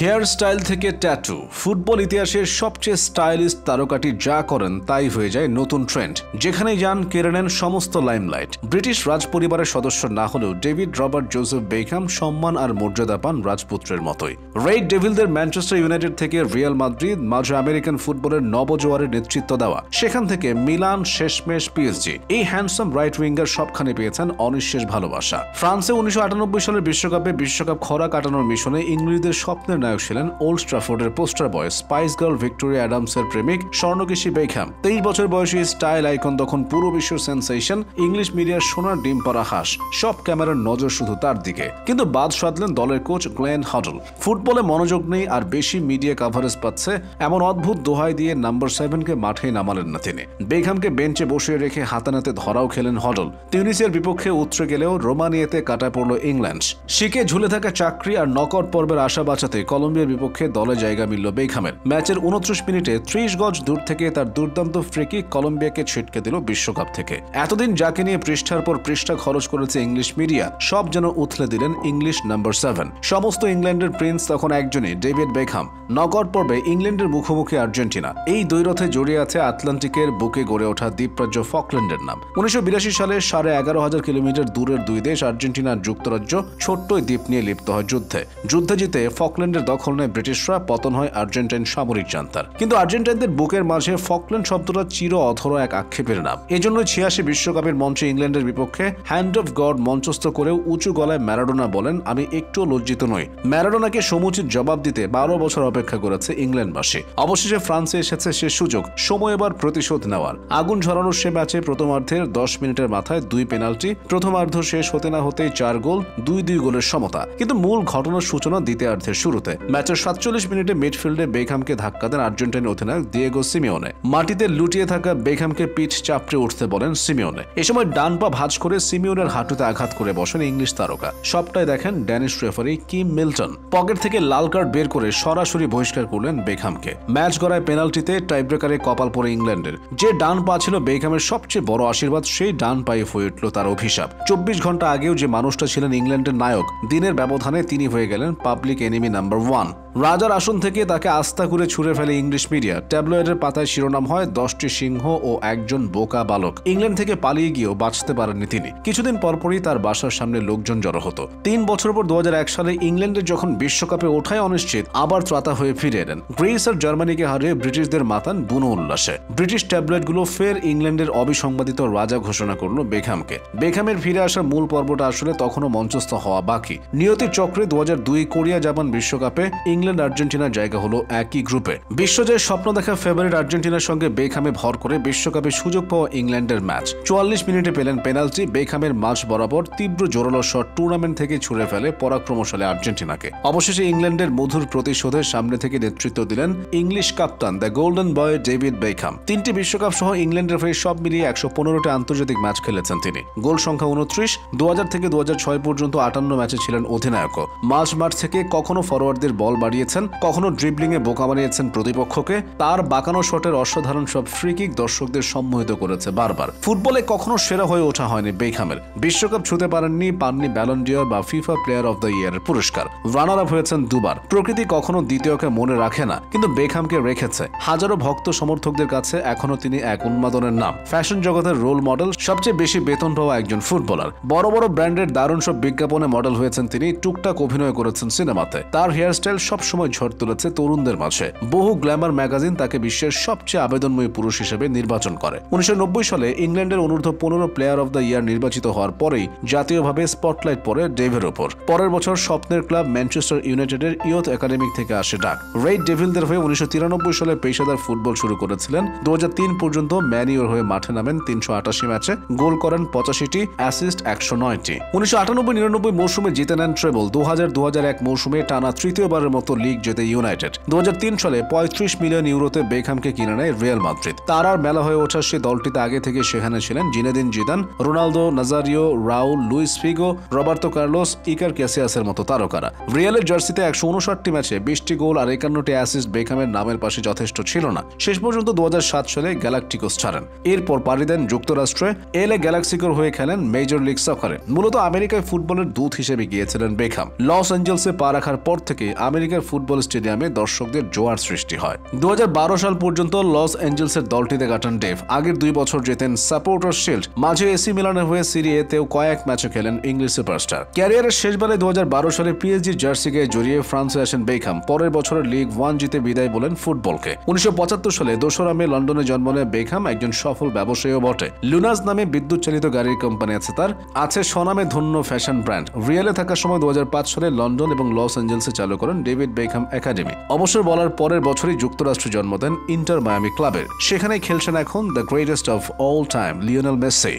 Hair style থেকে tattoo, football ইতিহাসের সবচেয়ে স্টাইলিশ তারকাটি যা করেন তাই হয়ে যায় নতুন ট্রেন্ড। যেখানেই যান কেড়ে নেন সমস্ত লাইমলাইট। ব্রিটিশ রাজ পরিবারের সদস্য না হলেও ডেভিড রবার্ট জোসেফ বেকহাম সম্মান আর মর্যাদা পান রাজপুত্রের মতোই। রেড ডেভিলদের ম্যানচেস্টার ইউনাইটেড থেকে রিয়াল মাদ্রিদ, মাঝে আমেরিকান ফুটবলের নবজোয়ারের নেতৃত্ব দেওয়া, সেখান থেকে মিলান, শেষমেশ পিএসজি। এই হ্যান্ডসাম রাইট উইঙ্গার সবখানে পেয়েছেন অনিঃশেষ ভালোবাসা। ফ্রান্সে 1998 সালের বিশ্বকাপ খরা কাটানোর মিশনে ইংরেজদের স্বপ্নের নায়ক ছিলেন ওল্ড ট্রাফোর্ডের poster boy spice girl Victoria অ্যাডামসের প্রেমিক স্বর্ণকেশী বেকহাম। 23 বছর বয়সী স্টাইল আইকন তখন পুরো বিশ্ব সেন্সেশন। ইংলিশ মিডিয়ার সোনার ডিম পাড়া হাঁস, সব ক্যামেরার নজর শুধু তার দিকে। কিন্তু বাদ সাধলেন দলের কোচ গ্লেন হডল। ফুটবলে মনোযোগ নেই আর বেশি মিডিয়া কাভারেজ পাচ্ছে এমন অদ্ভুত দোহাই দিয়ে নাম্বার 7কে মাঠে নামালেন না তিনি। বেকহামকে বেঞ্চে বসিয়ে রেখে হাতানাতে ধরাও খেলেন হডল। তিউনিসিয়ার বিপক্ষে উতরে গেলেও রোমানিয়াতে কাটা পড়ল ইংল্যান্ড। শিকে ঝুলে থাকা চাকরি আর নকআউট পর্বের আশা বাঁচাতে কলম্বিয়ার বিপক্ষে দলে জায়গা মিলল বেকহামের। ম্যাচের 29 মিনিটে 30 গজ দূর থেকে তার দুর্দান্ত ফ্রিকিক কলম্বিয়াকে ছিটকে দিল বিশ্বকাপ থেকে। এতদিন যাকে নিয়ে পৃষ্ঠার পর পৃষ্ঠা খরচ করেছে ইংলিশ মিডিয়া, সব যেন উথলে দিলেন ইংলিশ নাম্বার 7। সমস্ত ইংল্যান্ডের প্রিন্স তখন একজনই, ডেভিড বেকহাম। নকআউট পর্বে ইংল্যান্ডের মুখোমুখি আর্জেন্টিনা। এই দ্বৈরথে জড়িয়ে আছে আটলান্টিকের বুকে গড়ে ওঠা দ্বীপরাজ্য ফকল্যান্ডের নাম। 1982 সালে 11,500 কিলোমিটার দূরের দুই দেশ আর্জেন্টিনা আর যুক্তরাজ্য ছোট্ট দ্বীপ নিয়ে লিপ্ত হয় যুদ্ধে জিতে ফকল্যান্ডের দখল নেয় ব্রিটিশরা, পতন হয় আর্জেন্টাইন সামরিক জান্তার। কিন্তু আর্জেন্টাইনদের বুকের মাঝে ফকল্যান্ড শব্দটা চির অধরা এক আক্ষেপের নাম। এজন্য 86 বিশ্বকাপের মঞ্চে ইংল্যান্ডের বিপক্ষে হ্যান্ড অফ গড মঞ্চস্থ করেও উঁচু গলায় ম্যারাডোনা বলেন, আমি একটু লজ্জিত নই। ম্যারাডোনাকে সমুচিত জবাব দিতে 12 বছর অপেক্ষা করেছে ইংল্যান্ডবাসী। অবশেষে ফ্রান্সে এসেছে সে সুযোগ, সময় এবার প্রতিশোধ নেওয়ার। আগুন ঝরানোর সে ম্যাচে প্রথমার্ধের 10 মিনিটের মাথায় 2 পেনাল্টি, প্রথমার্ধ শেষ হতে না হতেই 4 গোল, 2-2 গোলের সমতা। কিন্তু মূল ঘটনার সূচনা দ্বিতীয়ার্ধের শুরুতে। ম্যাচের 47 মিনিটে মিডফিল্ডে বেকহামকে ধাক্কা দেন আর্জেন্টাইন অধিনায়ক দিয়েগো সিমিওনে। মাটিতে লুটিয়ে থাকা বেকহামকে পিঠ চাপড়ে উঠতে বলেন সিমিওনে। এ সময় ডান পা ভাঁজ করে সিমিওনের হাঁটুতে আঘাত করে বসেন ইংলিশ তারকা। সবটাই দেখেন Danish referee Kim Milton. Pocket থেকে লাল কার্ড বের করে সরাসরি বহিষ্কার করলেন বেকহামকে। ম্যাচ গড়ায় পেনাল্টিতে, টাইব্রেকারে কপাল পড়ে ইংল্যান্ডের। যে ডান পা ছিল বেকহামের সবচেয়ে বড় আশীর্বাদ, সেই ডান পায়ে হয়ে উঠল তার অভিশাপ। 24 ঘন্টা আগেও যে মানুষটা ছিলেন ইংল্যান্ডের নায়ক, দিনের ব্যবধানে তিনি হয়ে গেলেন পাবলিক এনিমি নাম্বার 1। রাজার আসন থেকে তাকে আস্থা করে ছুড়ে ফেলে ইংলিশ মিডিয়া। ট্যাবলয়েডের পাতায় শিরোনাম হয় 10টি সিংহ ও একজন বোকা বালক। ইংল্যান্ড থেকে পালিয়ে গিয়েও বাঁচতে পারেননি তিনি। কিছুদিন পরপরই তার বাসার সামনে লোকজন জড়ো হতো। 3 বছর পর 2001 সালে ইংল্যান্ডের যখন বিশ্বকাপে ওঠাই অনিশ্চিত, আবার ত্রাতা হয়ে ফিরে এলেন। গ্রিস আর জার্মানিকে হারিয়ে ব্রিটিশদের মাতান বুনো উল্লাসে। ব্রিটিশ ট্যাবলয়েডগুলো ফের ইংল্যান্ডের অবিসংবাদিত রাজা ঘোষণা করল বেকহামকে। বেকহামের ফিরে আসার মূল পর্বটা আসলে তখনও মঞ্চস্থ হওয়া বাকি। নিয়তির চক্রে 2002 কোরিয়া জাপান বিশ্বকাপে ইংল্যান্ড আর্জেন্টিনার জায়গা হলো একই গ্রুপে। বিশ্বজয়ের স্বপ্ন দেখা ফেভারিট আর্জেন্টিনার সঙ্গে বেকহামে ভর করে বিশ্বকাপে সুযোগ পাওয়া ইংল্যান্ডের ম্যাচ। 44 মিনিটে পেলেন পেনাল্টি। বেকহামের মাঝ বরাবর তীব্র জোরালো শট টুর্নামেন্ট থেকে ছুড়ে ফেলে পরাক্রমশালী আর্জেন্টিনাকে। অবশেষে ইংল্যান্ডের মধুর প্রতিশোধের সামনে থেকে নেতৃত্ব দিলেন English Kaptan the golden boy David Beckham. 3টি বিশ্বকাপ সহ ইংল্যান্ডের হয়ে সব মিলিয়ে 115টি আন্তর্জাতিক ম্যাচ খেলেছেন তিনি। গোল সংখ্যা 29। 2000 থেকে 2006 পর্যন্ত 58 ম্যাচে ছিলেন অধিনায়ক। মাঝ মাঠ থেকে কখনো ফরওয়ার্ডদের বল বাড়িয়েছেন, কখনো ড্রিবলিংয়ে বোকা বানিয়েছেন প্রতিপক্ষকে। তার বাঁকানো শটের অসাধারণ সব ফ্রিকিক দর্শকদের সম্মোহিত করেছে বারবার। ফুটবলে কখনো সেরা হয়ে ওঠা হয়নি বেকহামের। বিশ্বকাপ ছুঁতে পারেননি, পাননি ব্যালন ডিওর বা ফিফা প্লেয়ার অব দ্য ইয়ারের পুরস্কার। রানার আপ হয়েছেন 2 বার। প্রকৃতি কখনো দ্বিতীয়কে মনে রাখে না, কিন্তু বেকহামকে রেখেছে। হাজারো ভক্ত সমর্থকদের কাছে এখনো তিনি এক উন্মাদনের নাম। ফ্যাশন জগতের রোল মডেল, সবচেয়ে বেশি বেতন পাওয়া একজন ফুটবলার। বড় বড় ব্র্যান্ডের দারুণ সব বিজ্ঞাপনে মডেল হয়েছেন তিনি। টুকটাক অভিনয় করেছেন সিনেমাতে। তার হেয়ারস্টাইল সবসময় ঝড় তুলেছে তরুণদের মাঝে। বহু গ্ল্যামার ম্যাগাজিন তাকে বিশ্বের সবচেয়ে আবেদনময়ী পুরুষ হিসেবে নির্বাচন করে। 1990 সালে ইংল্যান্ডের অনূর্ধ্ব 15 প্লেয়ার অব দ্য ইয়ার নির্বাচিত হওয়ার পরেই জাতীয়ভাবে স্পটলাইট পড়ে ডেভের ওপর। পরের বছর স্বপ্নের ক্লাব ম্যানচেস্টার ইউনাইটেডের ইয়ুথ একাডেমিক থেকে আসে ডাক। রেড ডেভিলদের হয়ে 1993 সালে পেশাদার ফুটবল শুরু করেছিলেন। 2003 পর্যন্ত ম্যান ইউর হয়ে মাঠে নামেন 388 ম্যাচে, গোল করেন 85টি, অ্যাসিস্ট 109টি। 1998-99 মৌসুমে জিতে নেন ট্রেবল। 2000-2001 মৌসুমে টানা তৃতীয়বারের মতো লিগ জেতে ইউনাইটেড। 2003 সালে 35 মিলিয়ন ইউরোতে বেকহামকে কিনে নেয় রিয়াল মাদ্রিদ। তার আর মেলা হয়ে ওঠার সে দলটিতে আগে থেকে সেখানে ছিলেন Zinedine Zidane, Ronaldo, Nazario, Raul, Luis Figo, Roberto Carlos, Iker ক্যাসিয়াসের মতো তারকারা। রিয়ালের জার্সিতে 159টি ম্যাচে 20টি গোল আর 51টি অ্যাসিস্ট বেকহামের নামের পাশে যথেষ্ট ছিল না। শেষ পর্যন্ত 2007 সালে গ্যালাকটিকোস ছাড়েন। এরপর পাড়ি দেন যুক্তরাষ্ট্রে। এলে গ্যালাক্সিকোর হয়ে খেলেন মেজর লিগ সকারে। মূলত আমেরিকায় ফুটবলের দূত হিসেবে গিয়েছিলেন বেকহাম। লস অ্যাঞ্জেলসে পা রাখার পর থেকে থেকে আমেরিকার ফুটবল স্টেডিয়ামে দর্শকদের জোয়ার সৃষ্টি হয়। 2012 সাল পর্যন্ত লস অ্যাঞ্জেলসের দলটিতে কাটান ডেভ। আগের 2 বছর জেতেন সাপোর্টার শিল্ড, মাঝে এসি মিলানের হয়ে সিরিয়েতেও কয়েক ম্যাচে খেলেন ইংলিশ সুপারস্টার। ক্যারিয়ারের শেষবারে 2012 সালে পিএসজি জার্সি গায়ে জড়িয়ে ফ্রান্সে আসেন বেকহাম। পরের বছরের লিগ 1 জিতে বিদায় বলেন ফুটবলকে। 1975 সালে 2রা মে লন্ডনে জন্ম নেয় বেকহাম, একজন সফল ব্যবসায়ীও বটে। লুনাস নামে বিদ্যুৎ চালিত গাড়ির কোম্পানি আছে তার, আছে স্বনামে ধন্য ফ্যাশন ব্র্যান্ড। রিয়ালে থাকার সময় 2005 সালে লন্ডন এবং লস অ্যাঞ্জেলসে চালু করেন ডেভিড বেকহাম একাডেমি। অবসর বলার পরের বছরই যুক্তরাষ্ট্রে জন্ম দেন ইন্টার মায়ামি ক্লাবের। সেখানেই খেলছেন এখন the greatest of all time Lionel Messi.